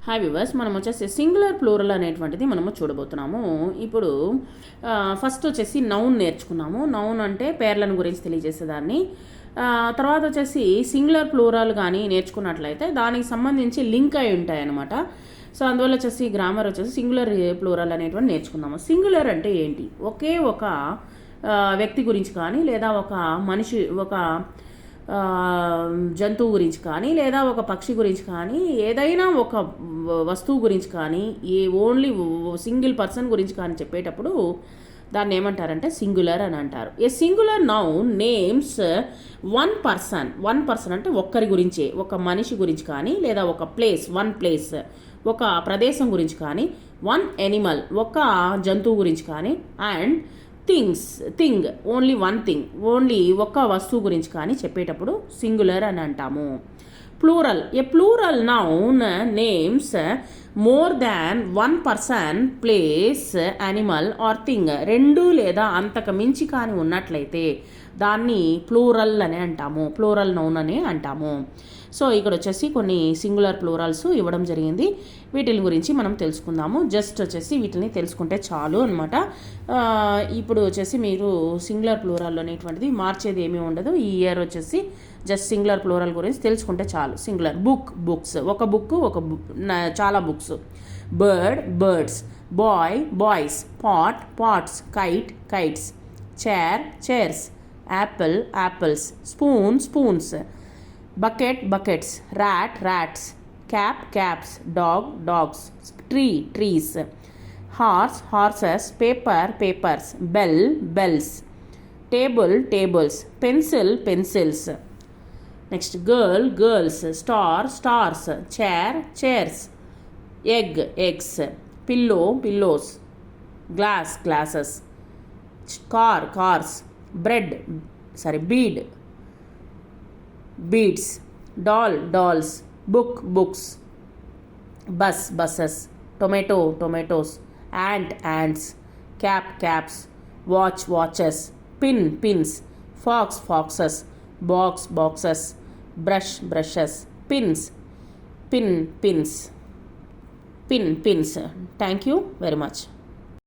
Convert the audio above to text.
Hi viewers, మనం వచ్చేసి singular plural అనేటువంటిది మనము చూడబోతున్నాము. ఇప్పుడు ఫస్ట్ వచ్చేసి నౌన్ నేర్చుకున్నాము. నౌన్ అంటే పేర్లను గురించి తెలియజేసేదాన్ని. తర్వాత వచ్చేసి సింగులర్ ప్లూరల్ కానీ నేర్చుకున్నట్లయితే దానికి సంబంధించి లింక్ అయి ఉంటాయి అన్నమాట. సో అందువల్ల వచ్చేసి గ్రామర్ వచ్చేసి సింగులర్ ప్లూరల్ అనేటువంటి నేర్చుకున్నాము. సింగులర్ అంటే ఏంటి? ఒకే ఒక వ్యక్తి గురించి కానీ, లేదా ఒక మనిషి, ఒక జంతువు గురించి కానీ, లేదా ఒక పక్షి గురించి కానీ, ఏదైనా ఒక వస్తువు గురించి కానీ, ఓన్లీ సింగిల్ పర్సన్ గురించి కానీ చెప్పేటప్పుడు దాన్ని ఏమంటారంటే సింగులర్ అని అంటారు. A singular noun names one person అంటే ఒక్కరి గురించే, ఒక మనిషి గురించి కానీ, లేదా ఒక వన్ ప్లేస్ ఒక ప్రదేశం గురించి కానీ, వన్ ఎనిమల్ ఒక జంతువు గురించి కానీ, and thing only one thing, only ఒక వస్తువు గురించి కానీ చెప్పేటప్పుడు సింగులర్ అని అంటాము. Plural, a plural noun names more than one person, place, animal or thing. రెండు లేదా అంతకు మించి కానీ ఉన్నట్లయితే దాన్ని ప్లూరల్ అని అంటాము, ప్లూరల్ నౌన్ అని అంటాము. సో ఇక్కడ వచ్చేసి కొన్ని సింగులర్ ప్లూరల్స్ ఇవ్వడం జరిగింది. వీటిని గురించి మనం తెలుసుకుందాము. జస్ట్ వచ్చేసి వీటిని తెలుసుకుంటే చాలు అనమాట. ఇప్పుడు వచ్చేసి మీరు సింగులర్ ప్లూరల్ అనేటువంటిది మార్చేది ఏమీ ఉండదు. ఈ ఇయర్ వచ్చేసి జస్ట్ సింగులర్ ప్లూరల్ గురించి తెలుసుకుంటే చాలు. సింగులర్ బుక్స్, ఒక బుక్, చాలా books. Bird birds, boy boys, pots, kites, chairs, apple apples, spoons, buckets, rats, caps, dogs, trees, horses, papers, bells, tables, pencils. Next, girls, stars, chairs, eggs, pillows, glasses, cars, beads, dolls, books, buses, tomatoes, ants, caps, watches, pins, foxes, boxes, brushes, pins. Thank you very much.